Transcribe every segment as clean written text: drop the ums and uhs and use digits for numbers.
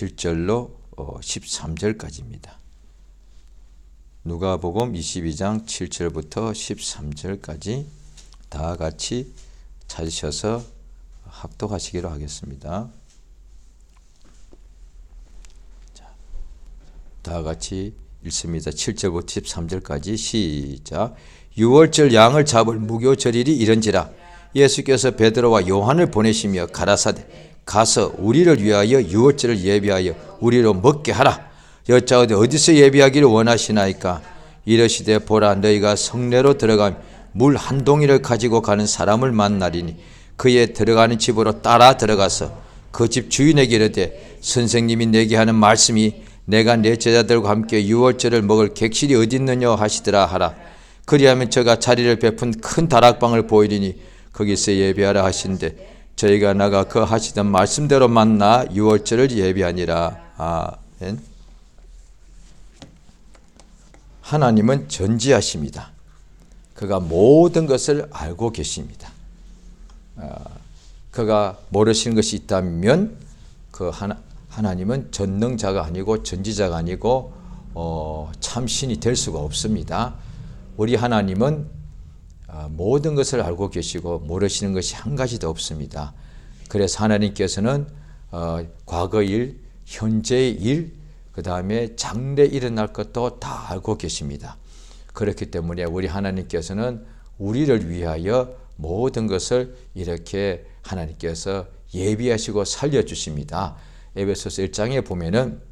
7절로 13절까지입니다. 누가복음 22장 7절부터 13절까지 다 같이 찾으셔서 합독하시기로 하겠습니다. 다 같이 읽습니다. 7절부터 13절까지 시작. 유월절 양을 잡을 무교절일이 이른지라 예수께서 베드로와 요한을 보내시며 가라사대 가서 우리를 위하여 유월절을 예비하여 우리로 먹게 하라. 여짜오되 어디서 예비하기를 원하시나이까? 이르시되 보라 너희가 성내로 들어가며 물 한 동이를 가지고 가는 사람을 만나리니 그의 들어가는 집으로 따라 들어가서 그 집 주인에게 이르되 선생님이 내게 하는 말씀이 내가 내 제자들과 함께 유월절을 먹을 객실이 어디 있느냐 하시더라 하라. 그리하면 저가 자리를 베푼 큰 다락방을 보이리니 거기서 예비하라 하신대 저희가 나가 그 하시던 말씀대로 만나 유월절을 예비하니라. 아멘. 하나님은 전지하십니다. 그가 모든 것을 알고 계십니다. 그가 모르시는 것이 있다면 그 하나님은 전능자가 아니고 전지자가 아니고 참신이 될 수가 없습니다. 우리 하나님은 모든 것을 알고 계시고 모르시는 것이 한 가지도 없습니다. 그래서 하나님께서는 과거 일, 현재의 일, 그 다음에 장래 일어날 것도 다 알고 계십니다. 그렇기 때문에 우리 하나님께서는 우리를 위하여 모든 것을 이렇게 하나님께서 예비하시고 살려주십니다. 에베소서 1장에 보면은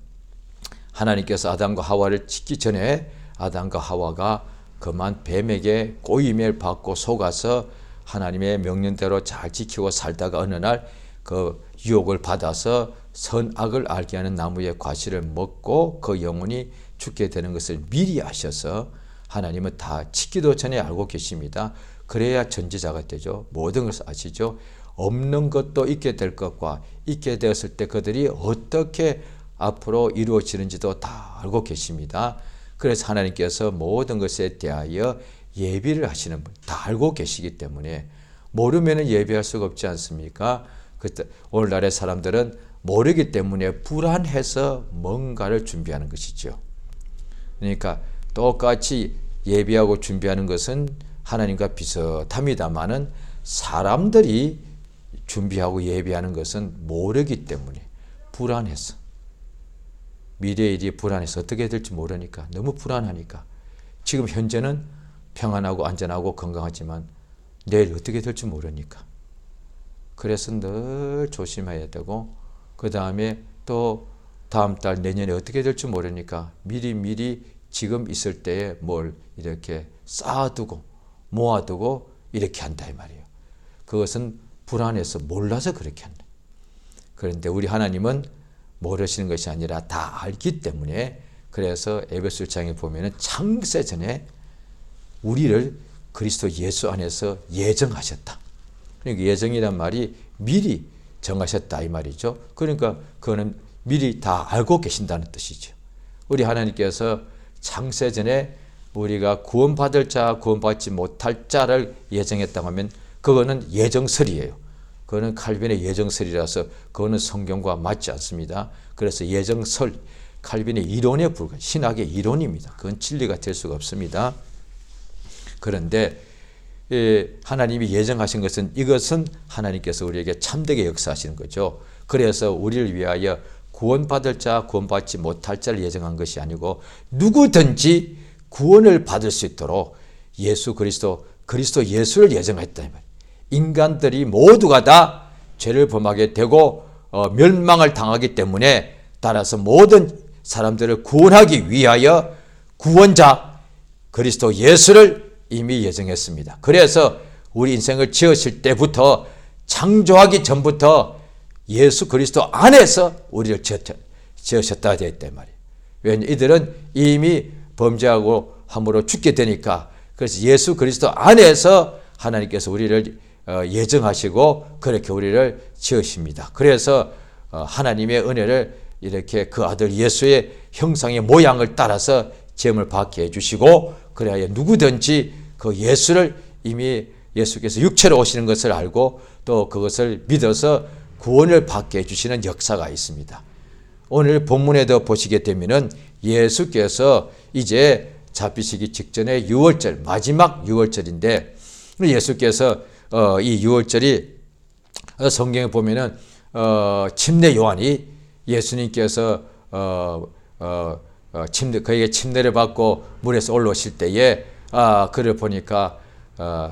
하나님께서 아담과 하와를 짓기 전에 아담과 하와가 그만 뱀에게 꼬임을 받고 속아서 하나님의 명령대로 잘 지키고 살다가 어느 날 그 유혹을 받아서 선악을 알게 하는 나무의 과실을 먹고 그 영혼이 죽게 되는 것을 미리 아셔서 하나님은 다 짓기도 전에 알고 계십니다. 그래야 전지자가 되죠. 모든 것을 아시죠. 없는 것도 있게 될 것과 있게 되었을 때 그들이 어떻게 앞으로 이루어지는지도 다 알고 계십니다. 그래서 하나님께서 모든 것에 대하여 예비를 하시는 분, 다 알고 계시기 때문에 모르면 예비할 수가 없지 않습니까? 오늘날의 사람들은 모르기 때문에 불안해서 뭔가를 준비하는 것이죠. 그러니까 똑같이 예비하고 준비하는 것은 하나님과 비슷합니다마는 사람들이 준비하고 예비하는 것은 모르기 때문에 불안해서 미래의 일이 불안해서 어떻게 될지 모르니까 너무 불안하니까 지금 현재는 평안하고 안전하고 건강하지만 내일 어떻게 될지 모르니까 그래서 늘 조심해야 되고 그 다음에 또 다음 달 내년에 어떻게 될지 모르니까 미리 지금 있을 때에 뭘 이렇게 쌓아두고 모아두고 이렇게 한다 이 말이에요. 그것은 불안해서 몰라서 그렇게 한다. 그런데 우리 하나님은 모르시는 것이 아니라 다 알기 때문에 그래서 에베소 1장에 보면은 창세 전에 우리를 그리스도 예수 안에서 예정하셨다. 그러니까 예정이란 말이 미리 정하셨다 이 말이죠. 그러니까 그거는 미리 다 알고 계신다는 뜻이죠. 우리 하나님께서 창세 전에 우리가 구원받을 자, 구원받지 못할 자를 예정했다고 하면 그거는 예정설이에요. 그거는 칼빈의 예정설이라서 그거는 성경과 맞지 않습니다. 그래서 예정설, 칼빈의 이론에 불과한 신학의 이론입니다. 그건 진리가 될 수가 없습니다. 그런데 하나님이 예정하신 것은 이것은 하나님께서 우리에게 참되게 역사하시는 거죠. 그래서 우리를 위하여 구원받을 자, 구원받지 못할 자를 예정한 것이 아니고 누구든지 구원을 받을 수 있도록 예수 그리스도 예수를 예정했다. 인간들이 모두가 다 죄를 범하게 되고 멸망을 당하기 때문에 따라서 모든 사람들을 구원하기 위하여 구원자 그리스도 예수를 이미 예정했습니다. 그래서 우리 인생을 지으실 때부터 창조하기 전부터 예수 그리스도 안에서 우리를 지으셨다 되었단 말이에요. 왜냐하면 이들은 이미 범죄하고 함으로 죽게 되니까 그래서 예수 그리스도 안에서 하나님께서 우리를 예정하시고 그렇게 우리를 지으십니다. 그래서 하나님의 은혜를 이렇게 그 아들 예수의 형상의 모양을 따라서 제물 받게 해주시고 그래야 누구든지 그 예수를 이미 예수께서 육체로 오시는 것을 알고 또 그것을 믿어서 구원을 받게 해주시는 역사가 있습니다. 오늘 본문에도 보시게 되면은 예수께서 이제 잡히시기 직전에 유월절, 마지막 유월절인데 예수께서 이 유월절이 성경에 보면은 침례 요한이 예수님께서 그에게 침례를 받고 물에서 올라오실 때에 그를 보니까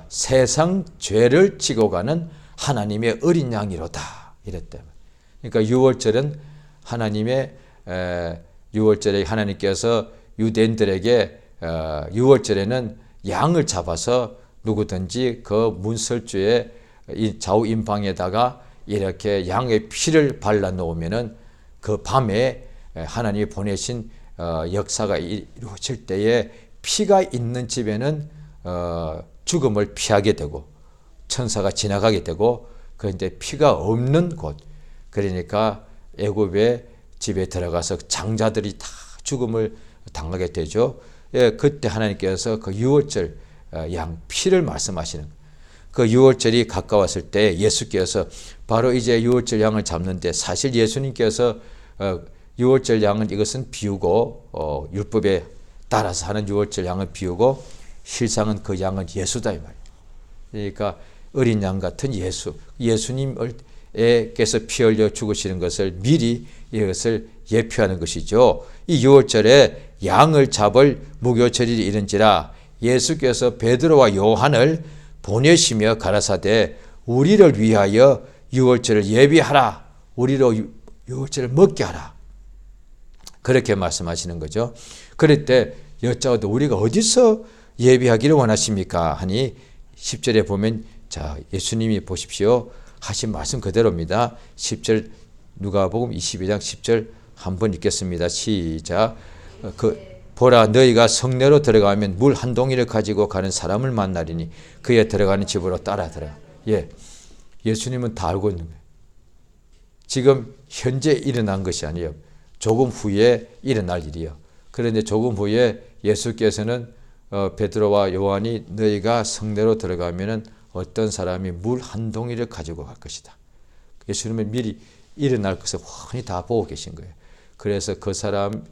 세상 죄를 지고 가는 하나님의 어린 양이로다 이랬대. 그러니까 유월절은 하나님의 유월절에 하나님께서 유대인들에게 유월절에는 양을 잡아서 누구든지 그 문설주의 좌우 임방에다가 이렇게 양의 피를 발라 놓으면은 그 밤에 하나님이 보내신 역사가 이루어질 때에 피가 있는 집에는 죽음을 피하게 되고 천사가 지나가게 되고 그런데 피가 없는 곳 그러니까 애굽의 집에 들어가서 장자들이 다 죽음을 당하게 되죠. 그때 하나님께서 그 유월절 양 피를 말씀하시는 그 유월절이 가까웠을 때 예수께서 바로 이제 유월절 양을 잡는데 사실 예수님께서 유월절 양은 이것은 비우고 율법에 따라서 하는 유월절 양을 비우고 실상은 그 양은 예수다 이 말이에요. 그러니까 어린 양 같은 예수님께서 피 흘려 죽으시는 것을 미리 이것을 예표하는 것이죠. 이 유월절에 양을 잡을 무교절이 이른지라 예수께서 베드로와 요한을 보내시며 가라사대 우리를 위하여 유월절을 예비하라. 우리로 유월절을 먹게 하라. 그렇게 말씀하시는 거죠. 그럴 때 여짜오도 우리가 어디서 예비하기를 원하십니까? 하니 10절에 보면 자 예수님이 보십시오. 하신 말씀 그대로입니다. 10절 누가복음 22장 10절 한번 읽겠습니다. 시작. 보라 너희가 성내로 들어가면 물 한 동이를 가지고 가는 사람을 만나리니 그에 들어가는 집으로 따라 들어가. 예수님은 다 알고 있는 거예요. 지금 현재 일어난 것이 아니에요. 조금 후에 일어날 일이요. 그런데 조금 후에 예수께서는 베드로와 요한이 너희가 성내로 들어가면은 어떤 사람이 물 한 동이를 가지고 갈 것이다. 예수님은 미리 일어날 것을 훤히 다 보고 계신 거예요. 그래서 그 사람을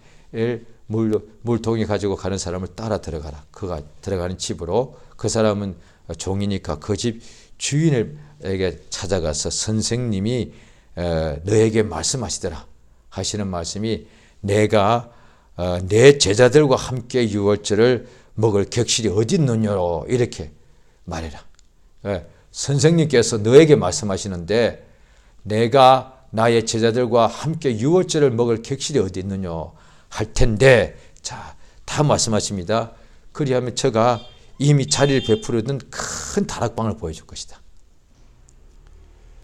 물통이 가지고 가는 사람을 따라 들어가라. 그가 들어가는 집으로 그 사람은 종이니까 그 집 주인에게 찾아가서 선생님이 너에게 말씀하시더라 하시는 말씀이 내가 내 제자들과 함께 유월절을 먹을 객실이 어디 있느냐로 이렇게 말해라. 선생님께서 너에게 말씀하시는데 내가 나의 제자들과 함께 유월절을 먹을 객실이 어디 있느냐 할 텐데 자, 다 말씀하십니다. 그리하면 저가 이미 자리를 베푸려던 큰 다락방을 보여줄 것이다.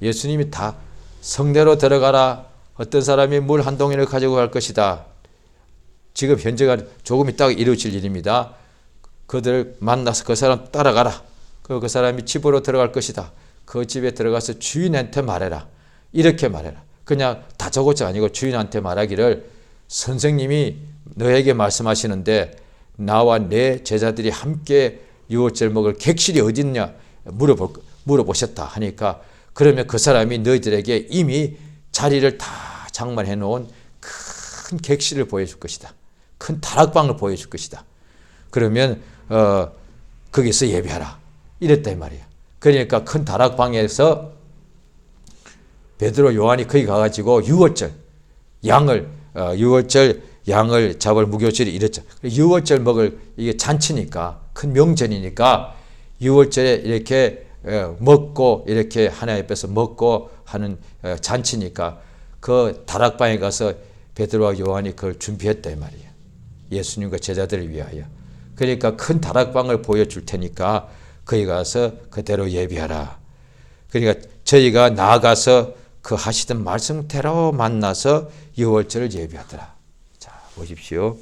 예수님이 다 성내로 들어가라. 어떤 사람이 물 한 동이를 가지고 갈 것이다. 지금 현재가 조금 있다가 이루어질 일입니다. 그들을 만나서 그 사람 따라가라. 그 사람이 집으로 들어갈 것이다. 그 집에 들어가서 주인한테 말해라. 이렇게 말해라. 그냥 다저고치 아니고 주인한테 말하기를 선생님이 너에게 말씀하시는데 나와 내 제자들이 함께 유월절 먹을 객실이 어디 있냐 물어보셨다 하니까 그러면 그 사람이 너희들에게 이미 자리를 다 장만해 놓은 큰 객실을 보여줄 것이다. 큰 다락방을 보여줄 것이다. 그러면 거기서 예배하라. 이랬다 이 말이야. 그러니까 큰 다락방에서 베드로 요한이 거기 가가지고 유월절 양을 잡을 무교절이 이랬죠. 유월절 먹을 이게 잔치니까 큰 명절이니까 유월절에 이렇게 먹고 이렇게 하나님 앞에서 먹고 하는 잔치니까 그 다락방에 가서 베드로와 요한이 그걸 준비했다 이 말이에요. 예수님과 제자들을 위하여. 그러니까 큰 다락방을 보여줄 테니까 거기 가서 그대로 예비하라. 그러니까 저희가 나아가서 그 하시던 말씀대로 만나서 유월절을 예비하더라. 자, 보십시오.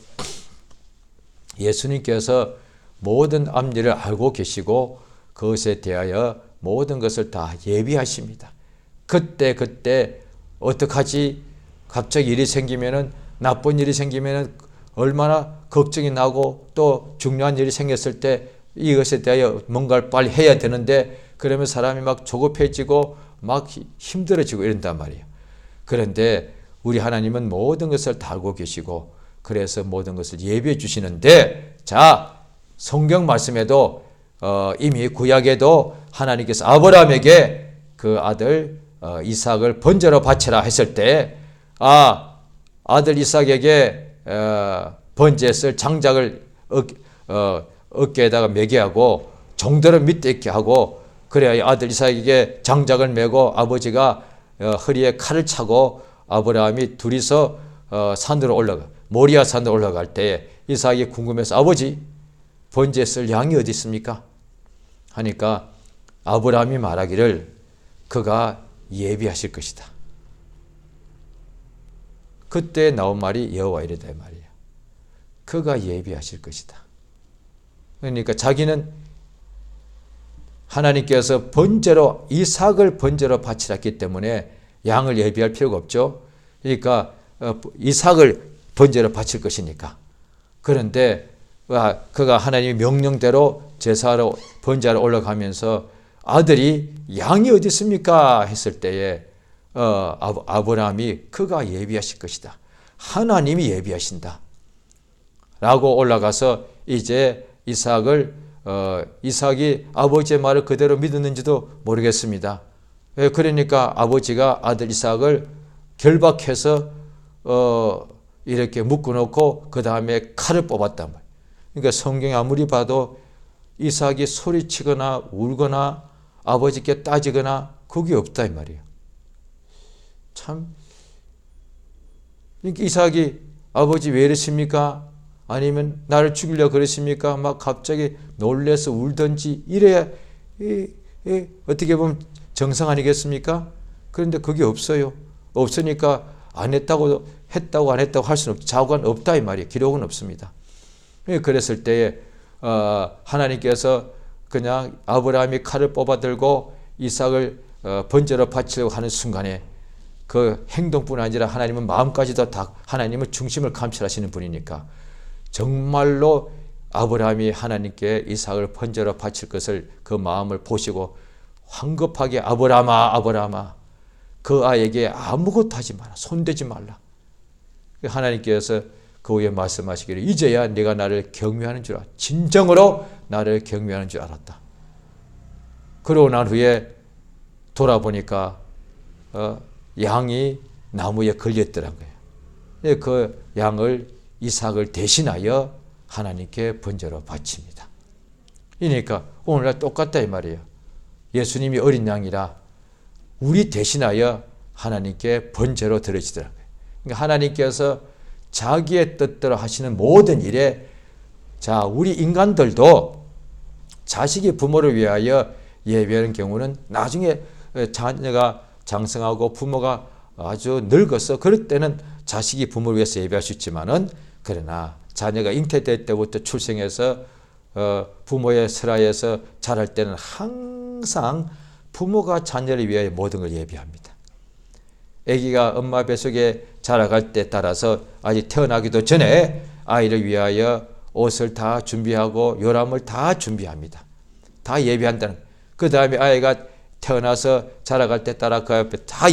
예수님께서 모든 앞일을 알고 계시고 그것에 대하여 모든 것을 다 예비하십니다. 그때 어떡하지? 갑자기 일이 생기면은 나쁜 일이 생기면은 얼마나 걱정이 나고 또 중요한 일이 생겼을 때 이것에 대하여 뭔가를 빨리 해야 되는데 그러면 사람이 막 조급해지고 막 힘들어지고 이런단 말이에요. 그런데 우리 하나님은 모든 것을 다 알고 계시고 그래서 모든 것을 예비해 주시는데, 자, 성경 말씀에도 이미 구약에도 하나님께서 아브라함에게 그 아들 이삭을 번제로 바치라 했을 때, 아들 이삭에게 번제했을 장작을 어깨에다가 매게 하고 종들을 밑에 있게 하고, 그래야 아들 이삭에게 장작을 매고 아버지가 허리에 칼을 차고 아브라함이 둘이서 모리아 산으로 올라갈 때 이삭이 궁금해서 아버지, 번제에 쓸 양이 어디 있습니까? 하니까 아브라함이 말하기를 그가 예비하실 것이다. 그때 나온 말이 여호와 이르다 말이야. 그가 예비하실 것이다. 그러니까 자기는 하나님께서 이삭을 번제로 바치라 했기 때문에 양을 예비할 필요가 없죠. 그러니까 이삭을 번제로 바칠 것이니까. 그런데 그가 하나님의 명령대로 제사로 번제하러 올라가면서 아들이 양이 어디 있습니까? 했을 때에 아브라함이 그가 예비하실 것이다. 하나님이 예비하신다. 라고 올라가서 이제 이삭이 아버지의 말을 그대로 믿었는지도 모르겠습니다. 그러니까 아버지가 아들 이삭을 결박해서 이렇게 묶어놓고 그 다음에 칼을 뽑았단 말이에요. 그러니까 성경에 아무리 봐도 이삭이 소리치거나 울거나 아버지께 따지거나 그게 없다 이 말이에요. 참, 이삭이 아버지 왜 이러십니까? 아니면 나를 죽이려고 그러십니까? 막 갑자기 놀래서 울든지 이래야 어떻게 보면 정상 아니겠습니까? 그런데 그게 없어요. 없으니까 안 했다고 안 했다고 할 수는 없죠. 자고는 없다 이 말이에요. 기록은 없습니다. 그랬을 때에 하나님께서 그냥 아브라함이 칼을 뽑아들고 이삭을 번제로 바치려고 하는 순간에 그 행동뿐 아니라 하나님은 마음까지도 다 하나님은 중심을 감찰하시는 분이니까 정말로 아브라함이 하나님께 이삭을 번제로 바칠 것을 그 마음을 보시고 황급하게 아브라함아 그 아이에게 아무것도 하지 마라. 손대지 말라. 하나님께서 그 후에 말씀하시기를 이제야 네가 나를 경외하는 줄 알았다. 진정으로 나를 경외하는 줄 알았다. 그러고 난 후에 돌아보니까 양이 나무에 걸렸더란 거예요. 그 양을 이삭을 대신하여 하나님께 번제로 바칩니다. 그러니까 오늘날 똑같다 이 말이에요. 예수님이 어린 양이라 우리 대신하여 하나님께 번제로 드려지더라고요. 그러니까 하나님께서 자기의 뜻대로 하시는 모든 일에 우리 인간들도 자식이 부모를 위하여 예배하는 경우는 나중에 자녀가 장성하고 부모가 아주 늙어서 그럴 때는 자식이 부모를 위해서 예배할 수 있지만은 그러나 자녀가 잉태될 때부터 출생해서 부모의 슬하에서 자랄 때는 항상 부모가 자녀를 위하여 모든 걸 예비합니다. 아기가 엄마 뱃속에 자라갈 때 따라서 아직 태어나기도 전에 아이를 위하여 옷을 다 준비하고 요람을 다 준비합니다. 다 예비한다는. 그 다음에 아이가 태어나서 자라갈 때 따라 그 앞에 다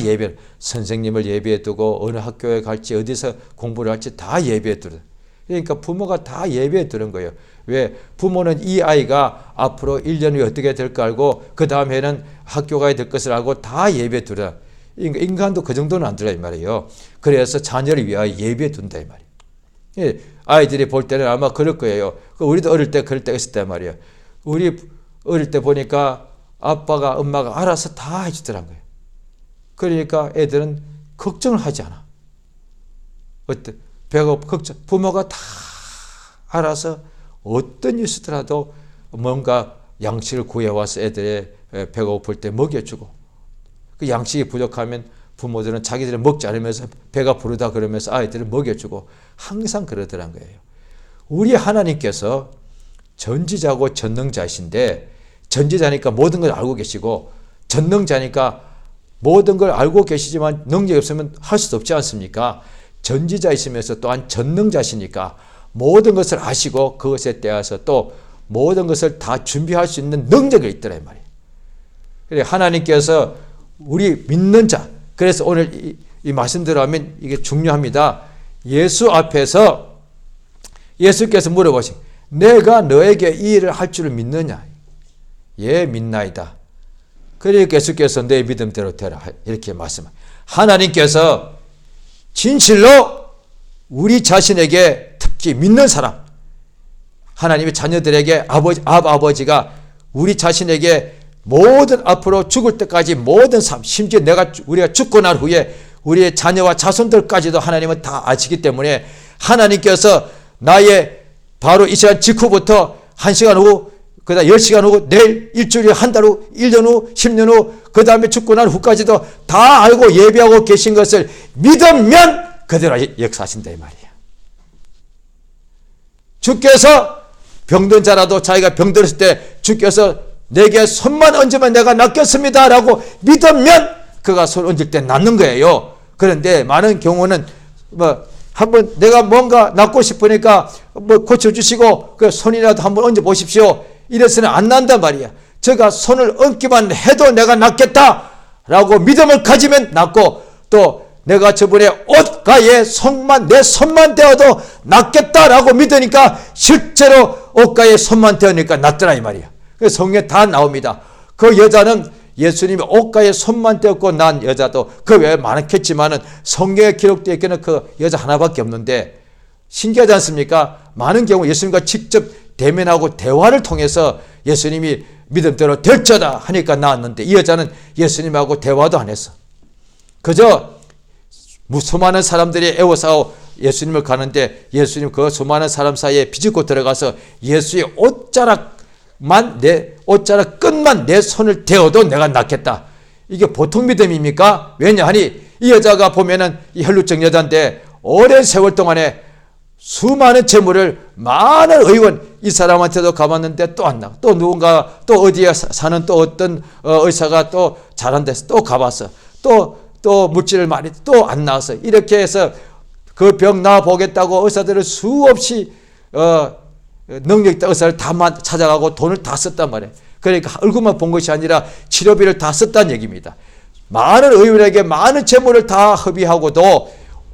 선생님을 예비해 두고 어느 학교에 갈지 어디서 공부를 할지 다 예비해 두는. 그러니까 부모가 다 예비해 두는 거예요. 왜? 부모는 이 아이가 앞으로 1년 후에 어떻게 될까 알고 그 다음 해는 학교 가야 될 것을 알고 다 예비해 두라. 인간도 그 정도는 안 들어 이 말이에요. 그래서 자녀를 위하여 예비해 둔다 이 말이에요. 예, 아이들이 볼 때는 아마 그럴 거예요. 우리도 어릴 때 그럴 때가 있었단 말이에요. 우리 어릴 때 보니까 아빠가 엄마가 알아서 다 해주더란 거예요. 그러니까 애들은 걱정을 하지 않아. 배가 걱정, 부모가 다 알아서 어떤 일이 있더라도 뭔가 양식을 구해와서 애들의 배가 고플 때 먹여주고, 그 양식이 부족하면 부모들은 자기들은 먹지 않으면서 배가 부르다 그러면서 아이들을 먹여주고 항상 그러더란 거예요. 우리 하나님께서 전지자고 전능자이신데, 전지자니까 모든 걸 알고 계시고 전능자니까 모든 걸 알고 계시지만 능력이 없으면 할 수도 없지 않습니까? 전지자이시면서 또한 전능자시니까 모든 것을 아시고 그것에 대해서 또 모든 것을 다 준비할 수 있는 능력이 있더라 이 말이에요. 그래 하나님께서 우리 믿는 자, 그래서 오늘 이 말씀대로 하면 이게 중요합니다. 예수 앞에서 예수께서 물어보신 내가 너에게 이 일을 할 줄을 믿느냐? 예, 믿나이다. 그러니까 예수께서 내 믿음대로 되라 이렇게 말씀합니다. 하나님께서 진실로 우리 자신에게 특히 믿는 사람, 하나님의 자녀들에게 아버지가 우리 자신에게 모든 앞으로 죽을 때까지 모든 삶, 심지어 우리가 죽고 난 후에 우리의 자녀와 자손들까지도 하나님은 다 아시기 때문에 하나님께서 나의 바로 이 시간 직후부터 1시간 후, 그 다음 10시간 후, 내일, 일주일에 한 달 후, 1년 후, 10년 후, 그 다음에 죽고 난 후까지도 다 알고 예비하고 계신 것을 믿으면 그대로 역사하신다 이 말이에요. 주께서 병든 자라도 자기가 병들었을 때 주께서 내게 손만 얹으면 내가 낫겠습니다 라고 믿으면 그가 손 얹을 때 낫는 거예요. 그런데 많은 경우는 한번 내가 뭔가 낫고 싶으니까 고쳐주시고 그 손이라도 한번 얹어 보십시오. 이래서는 안 난단 말이야. 제가 손을 얹기만 해도 내가 낫겠다 라고 믿음을 가지면 낫고, 또 내가 저번에 옷가에 내 손만 대어도 낫겠다라고 믿으니까 실제로 옷가에 손만 대으니까 낫더라 이 말이야. 그래서 성경에 다 나옵니다. 그 여자는 예수님이 옷가에 손만 대었고 난 여자도 그 외에 많겠지만은 성경에 기록되어 있기는 그 여자 하나밖에 없는데, 신기하지 않습니까? 많은 경우 예수님과 직접 대면하고 대화를 통해서 예수님이 믿음대로 될지어다 하니까 나았는데, 이 여자는 예수님하고 대화도 안 했어. 그저 수많은 사람들이 애워싸고 예수님을 가는데 예수님 그 수많은 사람 사이에 비집고 들어가서 예수의 옷자락 끝만 내 손을 대어도 내가 낫겠다. 이게 보통 믿음입니까? 왜냐하니 이 여자가 보면은 이 혈루증 여자인데 오랜 세월 동안에 수많은 재물을 많은 의원 이 사람한테도 가봤는데 또 안 나. 또 누군가 또 어디에 사는 또 어떤 의사가 또 잘한 데서 또 가봤어. 또 물질을 많이 또 안 나왔어. 이렇게 해서 그 병 나아 보겠다고 의사들을 수없이 능력 있다 의사를 다 찾아가고 돈을 다 썼단 말이에요. 그러니까 얼굴만 본 것이 아니라 치료비를 다 썼다는 얘기입니다. 많은 의원에게 많은 재물을 다 허비하고도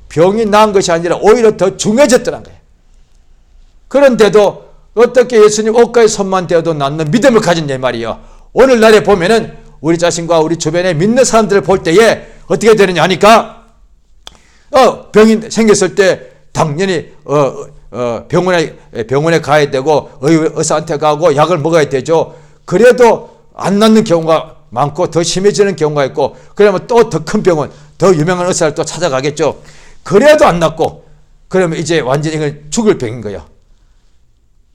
병이 나은 것이 아니라 오히려 더 중해졌더란 거예요. 그런데도 어떻게 예수님 옷가에 손만 대어도 낫는 믿음을 가졌냐 말이에요. 오늘날에 보면은 우리 자신과 우리 주변에 믿는 사람들을 볼 때에 어떻게 되느냐 하니까 병이 생겼을 때 당연히 병원에 가야 되고 의사한테 가고 약을 먹어야 되죠. 그래도 안 낫는 경우가 많고 더 심해지는 경우가 있고, 그러면 또 더 큰 병원, 더 유명한 의사를 또 찾아가겠죠. 그래도 안 낫고 그러면 이제 완전히 이건 죽을 병인 거예요.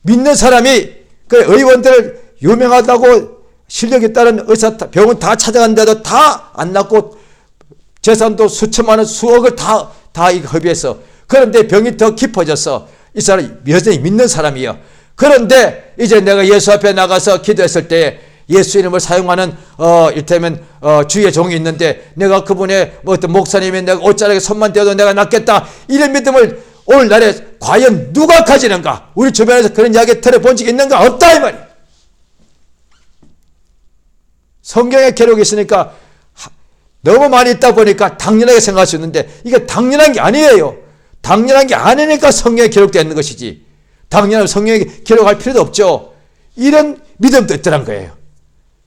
믿는 사람이 그 의원들을 유명하다고 실력 있다는 의사 병원 다 찾아갔는데도 다 안 낫고 재산도 수천만 원 수억을 다 허비했어. 그런데 병이 더 깊어졌어. 이 사람이 여전히 믿는 사람이에요. 그런데 이제 내가 예수 앞에 나가서 기도했을 때 예수 이름을 사용하는 이를테면 주의 종이 있는데 내가 그분의 어떤 목사님이 내가 옷자락에 손만 대어도 내가 낫겠다 이런 믿음을 오늘날에 과연 누가 가지는가? 우리 주변에서 그런 이야기 들어본 적이 있는가? 없다 이 말이에요. 성경에 기록이 있으니까 너무 많이 있다 보니까 당연하게 생각할 수 있는데 이게 당연한 게 아니에요. 당연한 게 아니니까 성경에 기록되어 있는 것이지. 당연한 성경에 기록할 필요도 없죠. 이런 믿음도 있더란 거예요.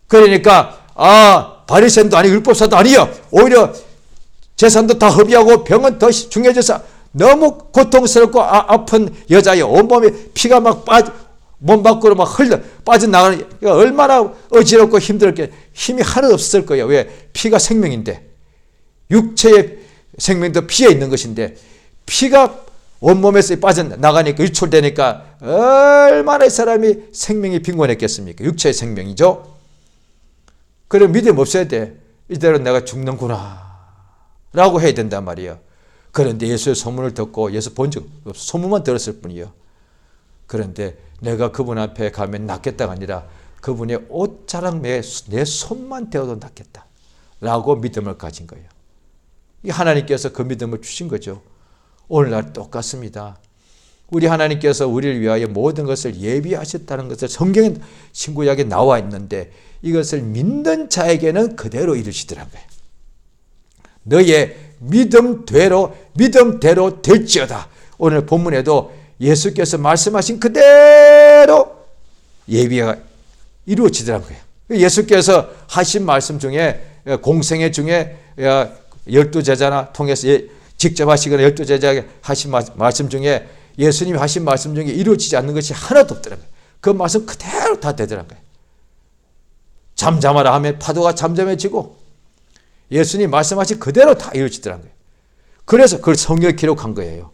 그러니까 바리새인도 아니고 율법사도 아니요. 오히려 재산도 다 허비하고 병은 더 중해져서 너무 고통스럽고 아픈 여자예요. 온몸에 피가 막 몸 밖으로 막 빠져나가는, 얼마나 어지럽고 힘들게 힘이 하나도 없었을 거예요. 왜? 피가 생명인데, 육체의 생명도 피에 있는 것인데 피가 온몸에서 빠져나가니까 유출되니까 얼마나 이 사람이 생명이 빈곤했겠습니까? 육체의 생명이죠. 그럼 믿음 없어야 돼. 이대로 내가 죽는구나 라고 해야 된단 말이에요. 그런데 예수의 소문을 듣고 예수 본 적 없어. 소문만 들었을 뿐이에요. 그런데 내가 그분 앞에 가면 낫겠다가 아니라 그분의 옷자락 내 손만 대어도 낫겠다 라고 믿음을 가진 거예요. 하나님께서 그 믿음을 주신 거죠. 오늘날 똑같습니다. 우리 하나님께서 우리를 위하여 모든 것을 예비하셨다는 것을 성경에 신구약에 나와 있는데 이것을 믿는 자에게는 그대로 이루시더라고요. 너의 믿음대로 될지어다. 오늘 본문에도 예수께서 말씀하신 그대로 예비가 이루어지더라는 거예요. 예수께서 하신 말씀 중에 공생애 중에 12제자나 통해서 직접 하시거나 12제자에게 하신 말씀 중에 예수님이 하신 말씀 중에 이루어지지 않는 것이 하나도 없더라는 거예요. 그 말씀 그대로 다 되더라는 거예요. 잠잠하라 하면 파도가 잠잠해지고 예수님 말씀하신 그대로 다 이루어지더라는 거예요. 그래서 그걸 성경에 기록한 거예요.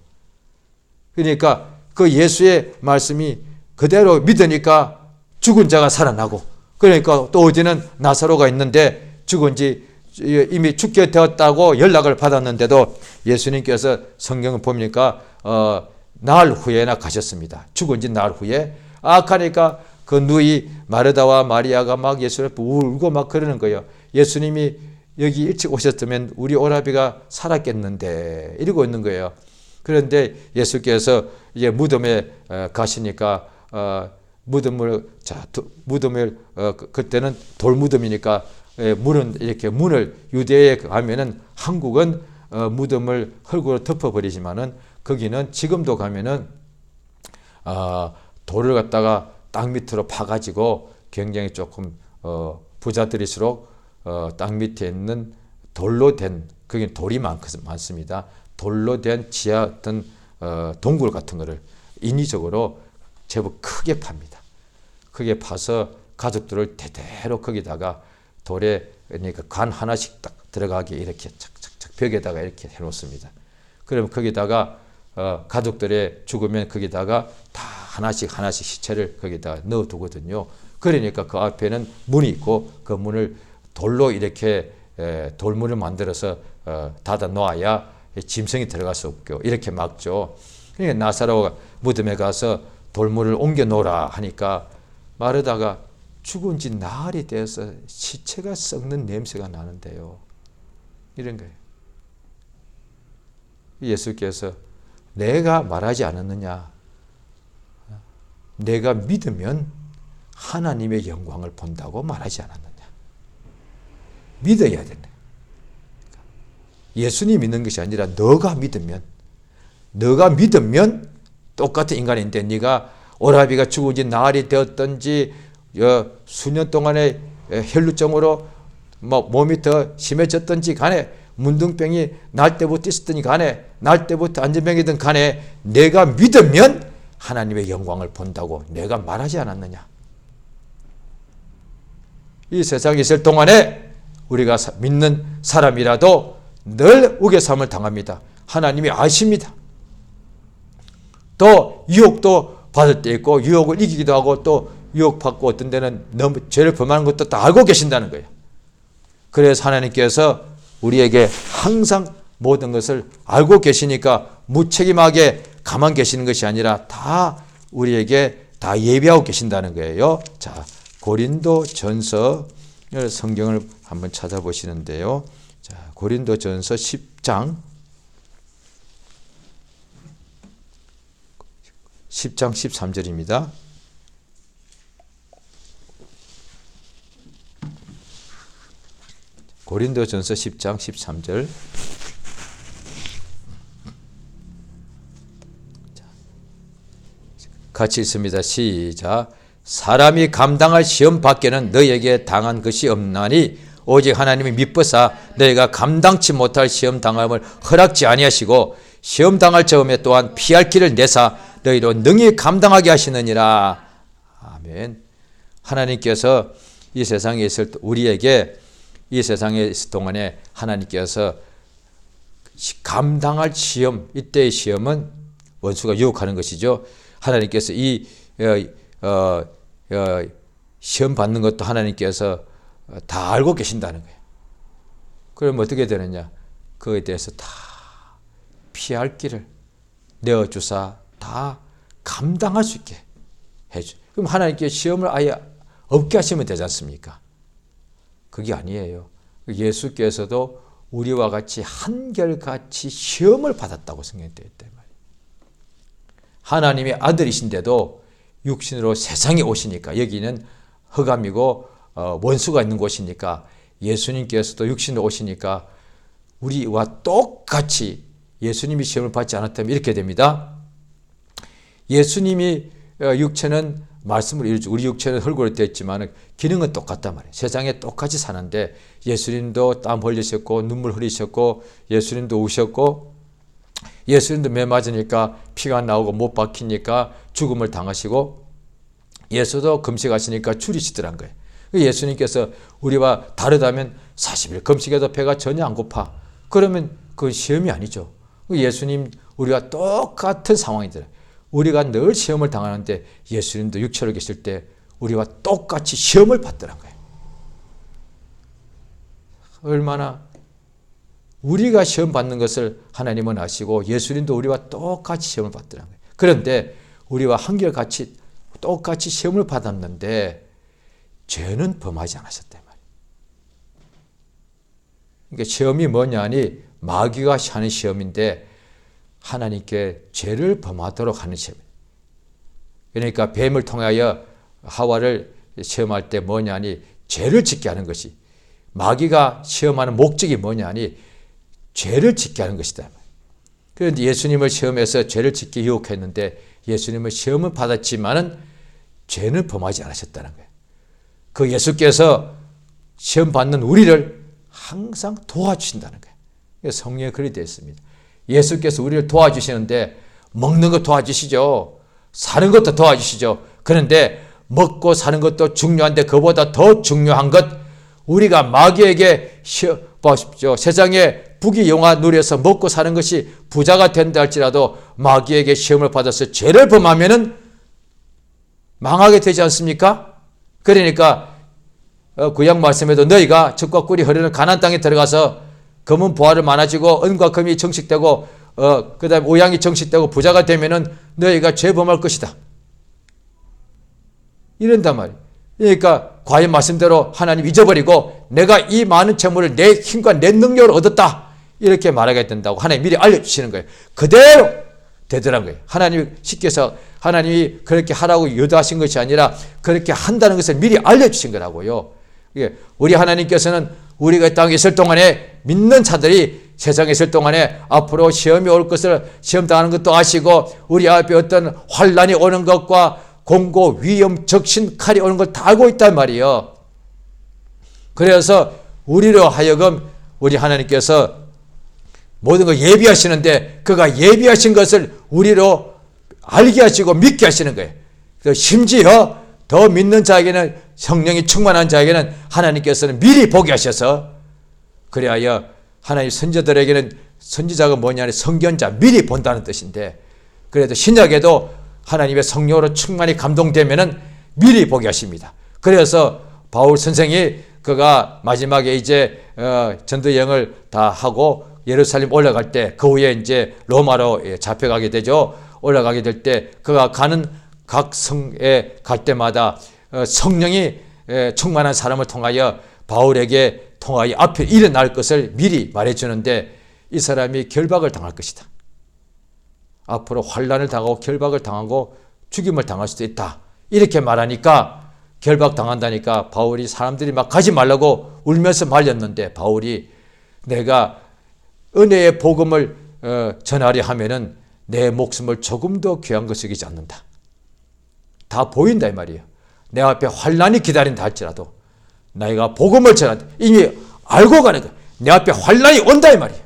그러니까 그 예수의 말씀이 그대로 믿으니까 죽은 자가 살아나고, 그러니까 또 어디는 나사로가 있는데 죽은 지 이미 죽게 되었다고 연락을 받았는데도 예수님께서 성경을 보니까 나흘 후에나 가셨습니다. 죽은 지 나흘 후에. 가니까 그 누이 마르다와 마리아가 막 예수를 울고 막 그러는 거예요. 예수님이 여기 일찍 오셨으면 우리 오라비가 살았겠는데 이러고 있는 거예요. 그런데 예수께서 이제 무덤에 가시니까 무덤을 그때는 돌무덤이니까 문은 이렇게 문을 유대에 가면은 한국은 무덤을 흙으로 덮어버리지만은 거기는 지금도 가면은 돌을 갖다가 땅 밑으로 파가지고 굉장히 조금 부자들일수록 땅 밑에 있는 돌로 된, 거기 돌이 많습니다. 돌로 된 지하 어떤 동굴 같은 거를 인위적으로 제법 크게 팝니다. 크게 파서 가족들을 대대로 거기다가 돌에, 그러니까 관 하나씩 딱 들어가게 이렇게 착착착 벽에다가 이렇게 해놓습니다. 그러면 거기다가 가족들의 죽으면 거기다가 다 하나씩 시체를 거기다 넣어두거든요. 그러니까 그 앞에는 문이 있고 그 문을 돌로 이렇게 돌문을 만들어서 닫아 놓아야 짐승이 들어갈 수 없고 이렇게 막죠. 그러니까 나사로가 무덤에 가서 돌문을 옮겨 놓으라 하니까 마르다가 죽은 지 나흘이 되어서 시체가 썩는 냄새가 나는데요. 이런 거예요. 예수께서 내가 말하지 않았느냐. 내가 믿으면 하나님의 영광을 본다고 말하지 않았느냐. 믿어야 된다. 예수님 믿는 것이 아니라 너가 믿으면 똑같은 인간인데 네가 오라비가 죽은 지 나흘이 되었던지 수년 동안의 혈루증으로 몸이 더 심해졌던지 간에 문둥병이 날 때부터 있었더니 간에 날 때부터 안전병이든 간에 내가 믿으면 하나님의 영광을 본다고 내가 말하지 않았느냐. 이 세상에 있을 동안에 우리가 믿는 사람이라도 늘 우겨삼을 당합니다. 하나님이 아십니다. 또 유혹도 받을 때 있고 유혹을 이기기도 하고 또 유혹받고 어떤 데는 너무 죄를 범하는 것도 다 알고 계신다는 거예요. 그래서 하나님께서 우리에게 항상 모든 것을 알고 계시니까 무책임하게 가만 계시는 것이 아니라 다 우리에게 다 예비하고 계신다는 거예요. 자, 고린도전서 성경을 한번 찾아보시는데요. 자, 고린도전서 10장 13절입니다. 고린도전서 10장 13절. 같이 읽습니다. 시작. 사람이 감당할 시험 밖에는 너에게 당한 것이 없나니 오직 하나님이 미쁘사 너희가 감당치 못할 시험 당함을 허락지 아니하시고 시험 당할 적음에 또한 피할 길을 내사 너희로 능히 감당하게 하시느니라. 아멘. 하나님께서 이 세상에 있을 우리에게 이 세상에 있을 동안에 하나님께서 감당할 시험, 이때의 시험은 원수가 유혹하는 것이죠. 하나님께서 이 시험 받는 것도 하나님께서 다 알고 계신다는 거예요. 그럼 어떻게 되느냐? 그에 대해서 다 피할 길을 내어주사 다 감당할 수 있게 해줘. 그럼 하나님께 시험을 아예 없게 하시면 되지 않습니까? 그게 아니에요. 예수께서도 우리와 같이 한결같이 시험을 받았다고 성경되어 있단 말이에요. 하나님의 아들이신데도 육신으로 세상에 오시니까 여기는 흑암이고 원수가 있는 곳이니까 예수님께서도 육신으로 오시니까 우리와 똑같이 예수님이 시험을 받지 않았다면 이렇게 됩니다. 예수님이 육체는 말씀을 이루죠. 우리 육체는 흙으로 되었지만 기능은 똑같단 말이에요. 세상에 똑같이 사는데 예수님도 땀 흘리셨고 눈물 흘리셨고 예수님도 우셨고 예수님도 매 맞으니까 피가 나오고 못 박히니까 죽음을 당하시고 예수도 금식하시니까 줄이시더란 거예요. 예수님께서 우리와 다르다면 40일 금식해도 배가 전혀 안 고파. 그러면 그건 시험이 아니죠. 예수님 우리와 똑같은 상황이더라. 우리가 늘 시험을 당하는데 예수님도 육체로 계실 때 우리와 똑같이 시험을 받더란 거예요. 얼마나 우리가 시험 받는 것을 하나님은 아시고 예수님도 우리와 똑같이 시험을 받더란 거예요. 그런데 우리와 한결같이 똑같이 시험을 받았는데 죄는 범하지 않으셨단 말이에요. 그러니까 시험이 뭐냐니 마귀가 하는 시험인데 하나님께 죄를 범하도록 하는 시험이에요. 그러니까 뱀을 통하여 하와를 시험할 때 뭐냐니 죄를 짓게 하는 것이, 마귀가 시험하는 목적이 뭐냐니 죄를 짓게 하는 것이다. 그런데 예수님을 시험해서 죄를 짓게 유혹했는데 예수님은 시험을 받았지만은 죄는 범하지 않으셨다는 거예요. 그 예수께서 시험 받는 우리를 항상 도와주신다는 거예요. 성경에 그리 되어 있습니다. 예수께서 우리를 도와주시는데 먹는 것 도와주시죠. 사는 것도 도와주시죠. 그런데 먹고 사는 것도 중요한데 그보다 더 중요한 것, 우리가 마귀에게 보십시오. 세상에 부귀영화 누려서 먹고 사는 것이 부자가 된다 할지라도 마귀에게 시험을 받아서 죄를 범하면은 망하게 되지 않습니까? 그러니까 구약 말씀에도 너희가 젖과 꿀이 흐르는 가나안 땅에 들어가서 금은 부활을 많아지고 은과 금이 정식되고 그 다음에 오양이 정식되고 부자가 되면은 너희가 죄 범할 것이다. 이런단 말이에요. 그러니까 과연 말씀대로 하나님 잊어버리고 내가 이 많은 재물을 내 힘과 내 능력으로 얻었다 이렇게 말하게 된다고 하나님 미리 알려주시는 거예요. 그대로 되더란 거예요. 하나님이 시켜서 하나님이 그렇게 하라고 유도하신 것이 아니라 그렇게 한다는 것을 미리 알려주신 거라고요. 우리 하나님께서는 우리가 땅에 있을 동안에 믿는 자들이 세상에 있을 동안에 앞으로 시험이 올 것을 시험당하는 것도 아시고 우리 앞에 어떤 환란이 오는 것과 공고, 위험, 적신, 칼이 오는 걸 다 알고 있단 말이에요. 그래서 우리로 하여금 우리 하나님께서 모든 걸 예비하시는데 그가 예비하신 것을 우리로 알게 하시고 믿게 하시는 거예요. 심지어 더 믿는 자에게는 성령이 충만한 자에게는 하나님께서는 미리 보게 하셔서 그리하여 하나님 선지자들에게는 선지자가 뭐냐면 선견자 미리 본다는 뜻인데 그래도 신약에도 하나님의 성령으로 충만히 감동되면은 미리 보게 하십니다. 그래서 바울 선생이 그가 마지막에 이제 전도 여행을 다 하고 예루살렘 올라갈 때 그 후에 이제 로마로 잡혀가게 되죠. 올라가게 될 때 그가 가는 각 성에 갈 때마다 성령이 충만한 사람을 통하여 바울에게 통하여 앞에 일어날 것을 미리 말해주는데 이 사람이 결박을 당할 것이다. 앞으로 환란을 당하고 결박을 당하고 죽임을 당할 수도 있다. 이렇게 말하니까 결박당한다니까 바울이 사람들이 막 가지 말라고 울면서 말렸는데 바울이 내가 은혜의 복음을 전하려 하면은 내 목숨을 조금 더 귀한 것을 여기지 않는다. 다 보인다 이 말이에요. 내 앞에 환란이 기다린다 할지라도 내가 복음을 전한다. 이미 알고 가는 거야. 내 앞에 환란이 온다 이 말이에요.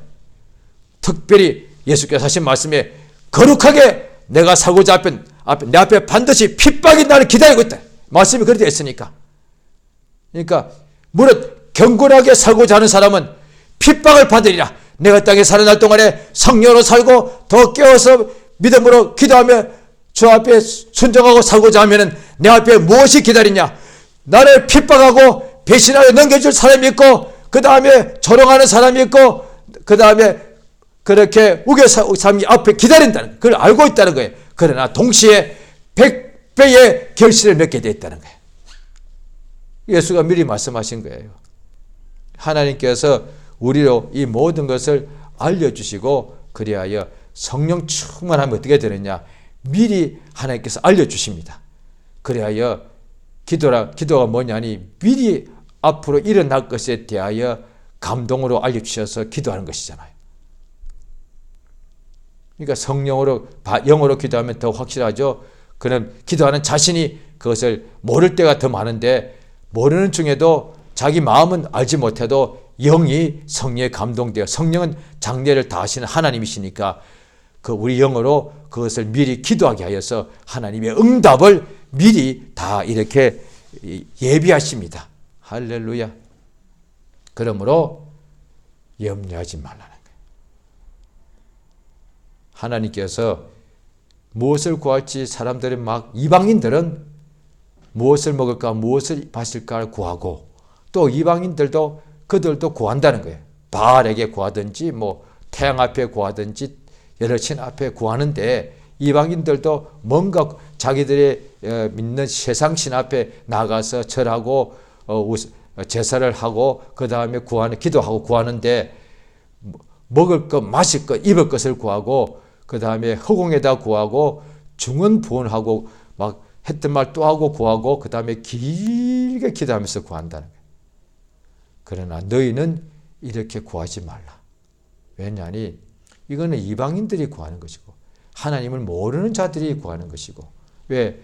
특별히 예수께서 하신 말씀에 거룩하게 내가 살고자 내 앞에 반드시 핍박이 나를 기다리고 있다. 말씀이 그렇게 했으니까. 그러니까 무릇 경건하게 살고자 하는 사람은 핍박을 받으리라. 내가 땅에 사는 날 동안에 성령으로 살고 더 깨어서 믿음으로 기도하며 주 앞에 순종하고 살고자 하면 내 앞에 무엇이 기다리냐. 나를 핍박하고 배신하여 넘겨줄 사람이 있고 그 다음에 조롱하는 사람이 있고 그 다음에 그렇게 우겨서 사람이 앞에 기다린다는 그걸 알고 있다는 거예요. 그러나 동시에 100배의 결실을 맺게 되어 있다는 거예요. 예수가 미리 말씀하신 거예요. 하나님께서 우리로 이 모든 것을 알려주시고 그리하여 성령 충만하면 어떻게 되느냐. 미리 하나님께서 알려주십니다. 그리하여 기도가 뭐냐니 미리 앞으로 일어날 것에 대하여 감동으로 알려주셔서 기도하는 것이잖아요. 그러니까 성령으로, 영어로 기도하면 더 확실하죠. 그는 기도하는 자신이 그것을 모를 때가 더 많은데, 모르는 중에도 자기 마음은 알지 못해도 영이 성령에 감동되어, 성령은 장래를 다 하시는 하나님이시니까 그 우리 영어로 그것을 미리 기도하게 하여서 하나님의 응답을 미리 다 이렇게 예비하십니다. 할렐루야. 그러므로 염려하지 말라는 거예요. 하나님께서 무엇을 구할지 사람들은 막, 이방인들은 무엇을 먹을까 무엇을 마실까 구하고, 또 이방인들도 그들도 구한다는 거예요. 바알에게 구하든지 뭐 태양 앞에 구하든지 여러 신 앞에 구하는데, 이방인들도 뭔가 자기들의 믿는 세상 신 앞에 나가서 절하고 제사를 하고 그 다음에 구하는, 기도하고 구하는데, 먹을 것, 마실 것, 입을 것을 구하고 그 다음에 허공에다 구하고 중언부언하고 막 했던 말 또 하고 구하고 그 다음에 길게 기도하면서 구한다는 거예요. 그러나 너희는 이렇게 구하지 말라. 왜냐하니 이거는 이방인들이 구하는 것이고 하나님을 모르는 자들이 구하는 것이고, 왜?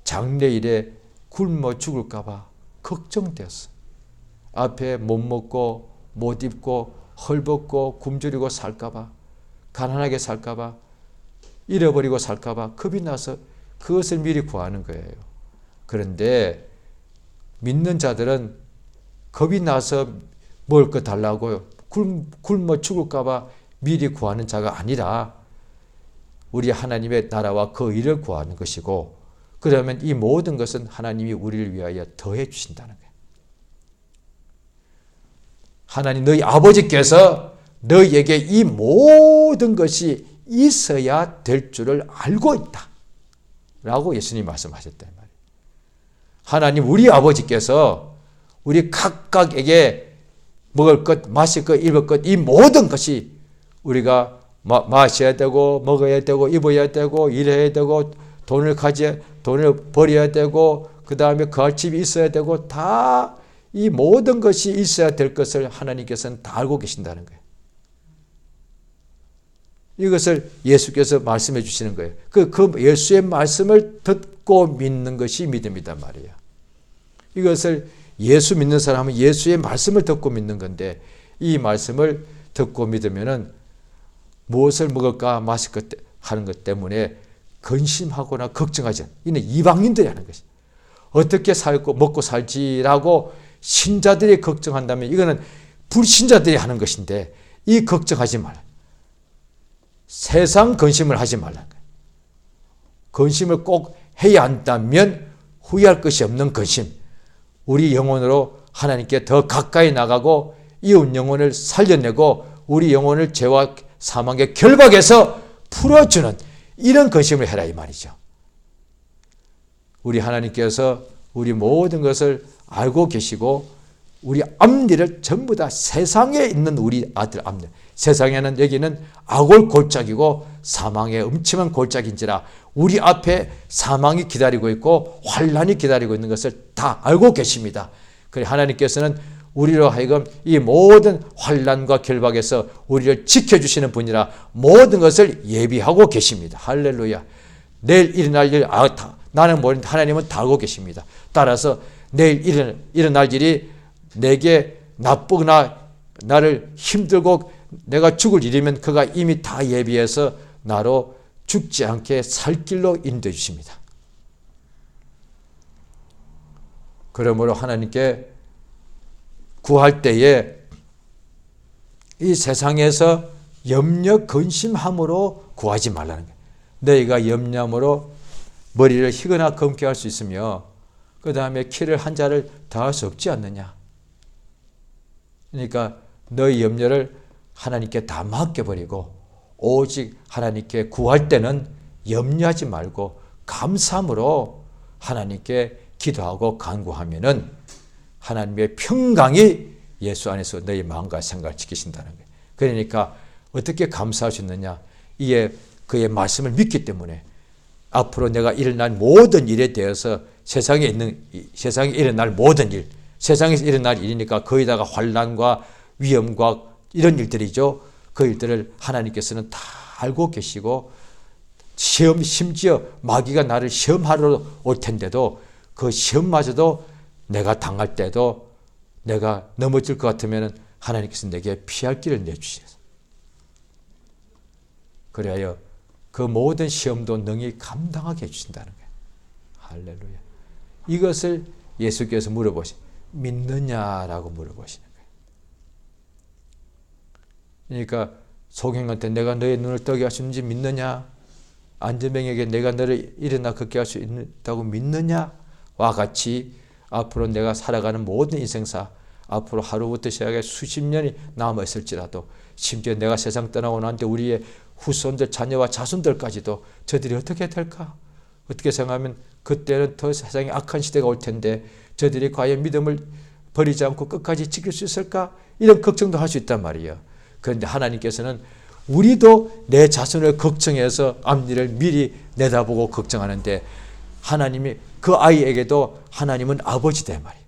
장래일에 굶어 죽을까 봐 걱정되었어. 앞에 못 먹고 못 입고 헐벗고 굶주리고 살까 봐, 가난하게 살까 봐, 잃어버리고 살까 봐 겁이 나서 그것을 미리 구하는 거예요. 그런데 믿는 자들은 겁이 나서 먹을 거 달라고 굶어 죽을까 봐 미리 구하는 자가 아니라 우리 하나님의 나라와 그 일을 구하는 것이고, 그러면 이 모든 것은 하나님이 우리를 위하여 더해 주신다는 거예요. 하나님 너희 아버지께서 너희에게 이 모든 것이 있어야 될 줄을 알고 있다 라고 예수님이 말씀하셨단 말이에요. 하나님 우리 아버지께서 우리 각각에게 먹을 것, 마실 것, 입을 것, 이 모든 것이 우리가 마셔야 되고 먹어야 되고 입어야 되고 일해야 되고 돈을 벌여야 되고 그 다음에 거할 집이 있어야 되고, 다 이 모든 것이 있어야 될 것을 하나님께서는 다 알고 계신다는 거예요. 이것을 예수께서 말씀해 주시는 거예요. 그 예수의 말씀을 듣고 믿는 것이 믿음이단 말이에요. 이것을 예수 믿는 사람은 예수의 말씀을 듣고 믿는 건데, 이 말씀을 듣고 믿으면은 무엇을 먹을까 마실 것 하는 것 때문에 근심하거나 걱정하지 않아요. 이는 이방인들이 하는 것이에요. 어떻게 살고 먹고 살지라고 신자들이 걱정한다면 이거는 불신자들이 하는 것인데, 이 걱정하지 말아요. 세상 근심을 하지 말라는 거예요. 근심을 꼭 해야 한다면 후회할 것이 없는 근심. 우리 영혼으로 하나님께 더 가까이 나가고 이웃 영혼을 살려내고 우리 영혼을 죄와 사망의 결박에서 풀어주는 이런 근심을 해라 이 말이죠. 우리 하나님께서 우리 모든 것을 알고 계시고 우리 앞니를 전부 다 세상에 있는 우리 아들 앞니, 세상에는 여기는 악올 골짜기고 사망의 음침한 골짜기인지라 우리 앞에 사망이 기다리고 있고 환난이 기다리고 있는 것을 다 알고 계십니다. 그래 하나님께서는 우리로 하여금 이 모든 환난과 결박에서 우리를 지켜주시는 분이라 모든 것을 예비하고 계십니다. 할렐루야. 내일 일어날 일 나는 모르는데 하나님은 다 알고 계십니다. 따라서 내일 일어날 일이 내게 나쁘거나 나를 힘들고 내가 죽을 일이면 그가 이미 다 예비해서 나로 죽지 않게 살 길로 인도해 주십니다. 그러므로 하나님께 구할 때에 이 세상에서 염려 근심함으로 구하지 말라는 거예요. 너희가 염려함으로 머리를 희거나 검게 할 수 있으며 그 다음에 키를 한 자를 더할 수 없지 않느냐. 그러니까 너희 염려를 하나님께 다 맡겨버리고 오직 하나님께 구할 때는 염려하지 말고 감사함으로 하나님께 기도하고 간구하면은 하나님의 평강이 예수 안에서 너희 마음과 생각을 지키신다는 거예요. 그러니까 어떻게 감사할 수 있느냐. 이에 그의 말씀을 믿기 때문에 앞으로 내가 일어날 모든 일에 대해서 세상에 일어날 모든 일, 세상에서 일어날 일이니까 거기다가 환난과 위험과 이런 일들이죠. 그 일들을 하나님께서는 다 알고 계시고 심지어 마귀가 나를 시험하러 올 텐데도 그 시험마저도 내가 당할 때도 내가 넘어질 것 같으면 하나님께서 내게 피할 길을 내주셔서 그래야 그 모든 시험도 능히 감당하게 해주신다는 거예요. 할렐루야. 이것을 예수께서 믿느냐라고 물어보시는 거예요. 그러니까 소경한테 내가 너의 눈을 뜨게 할 수 있는지 믿느냐? 안전병에게 내가 너를 일어나 걷게 할 수 있다고 믿느냐와 같이 앞으로 내가 살아가는 모든 인생사, 앞으로 하루부터 시작해 수십 년이 남아있을지라도 심지어 내가 세상 떠나고 난 뒤에 우리의 후손들, 자녀와 자손들까지도 저들이 어떻게 될까? 어떻게 생각하면 그때는 더 세상에 악한 시대가 올 텐데 저들이 과연 믿음을 버리지 않고 끝까지 지킬 수 있을까? 이런 걱정도 할 수 있단 말이에요. 그런데 하나님께서는 우리도 내 자손을 걱정해서 앞일을 미리 내다보고 걱정하는데 하나님이 그 아이에게도 하나님은 아버지다 말이에요.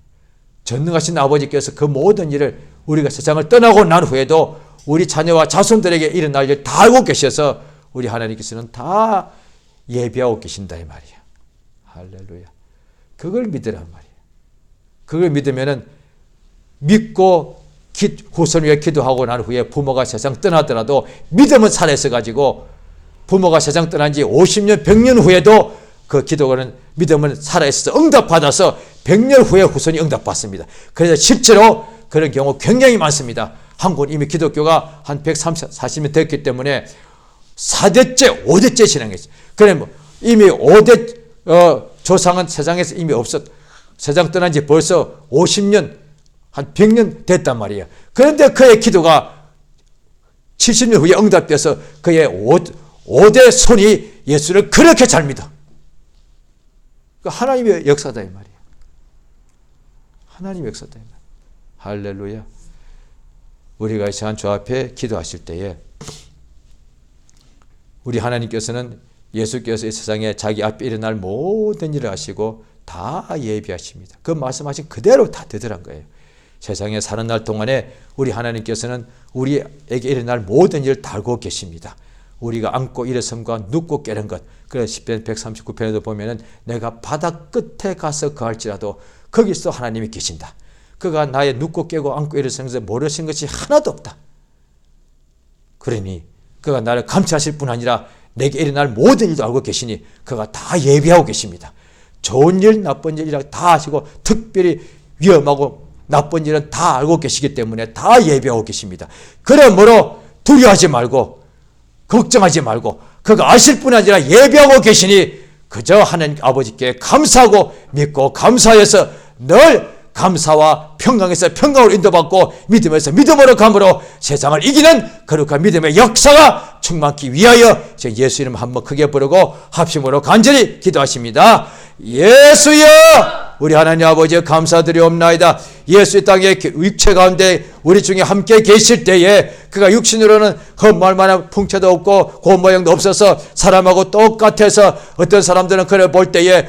전능하신 아버지께서 그 모든 일을 우리가 세상을 떠나고 난 후에도 우리 자녀와 자손들에게 일어날 일 다 알고 계셔서 우리 하나님께서는 다 예비하고 계신다 이 말이에요. 할렐루야. 그걸 믿으란 말이에요. 그걸 믿으면은 믿고 후손 위해 기도하고 난 후에 부모가 세상 떠나더라도 믿음은 살아있어 가지고 부모가 세상 떠난 지 50년, 100년 후에도 그 기도는 믿음은 살아있어 응답받아서 100년 후에 후손이 응답받습니다. 그래서 실제로 그런 경우 굉장히 많습니다. 한국은 이미 기독교가 한 130, 40년 됐기 때문에 4대째, 5대째 신앙했어요. 그래 이미 5대 조상은 세상에서 이미 세상 떠난 지 벌써 50년, 한 100년 됐단 말이에요. 그런데 그의 기도가 70년 후에 응답돼서 그의 5대 손이 예수를 그렇게 잘 믿어. 하나님의 역사다 이 말이에요. 하나님의 역사다 이 말이에요. 할렐루야. 우리가 시간 주 앞에 기도하실 때에 우리 하나님께서는 예수께서 이 세상에 자기 앞에 일어날 모든 일을 하시고 다 예비하십니다. 그 말씀하신 그대로 다 되더란 거예요. 세상에 사는 날 동안에 우리 하나님께서는 우리에게 일어날 모든 일을 다 알고 계십니다. 우리가 앉고 일어섬과 눕고 깨는 것. 그래서 시편 139편에도 보면은 내가 바다 끝에 가서 거할지라도 거기서 하나님이 계신다. 그가 나의 눕고 깨고 앉고 일어서면서 모르신 것이 하나도 없다. 그러니 그가 나를 감찰하실 뿐 아니라 내게 일어날 모든 일도 알고 계시니 그가 다 예비하고 계십니다. 좋은 일, 나쁜 일이라 다 하시고 특별히 위험하고 나쁜 일은 다 알고 계시기 때문에 다 예비하고 계십니다. 그러므로 두려워하지 말고 걱정하지 말고 그가 아실 뿐 아니라 예비하고 계시니 그저 하나님 아버지께 감사하고 믿고 감사해서 늘 감사와 평강에서 평강으로 인도받고 믿음에서 믿음으로 감으로 세상을 이기는 거룩한 믿음의 역사가 충만하기 위하여 예수 이름 한번 크게 부르고 합심으로 간절히 기도하십니다. 예수여! 우리 하나님 아버지 감사드리옵나이다. 예수의 땅에 육체 가운데 우리 중에 함께 계실 때에 그가 육신으로는 헛말 만한 풍채도 없고 그 모양도 없어서 사람하고 똑같아서 어떤 사람들은 그를 볼 때에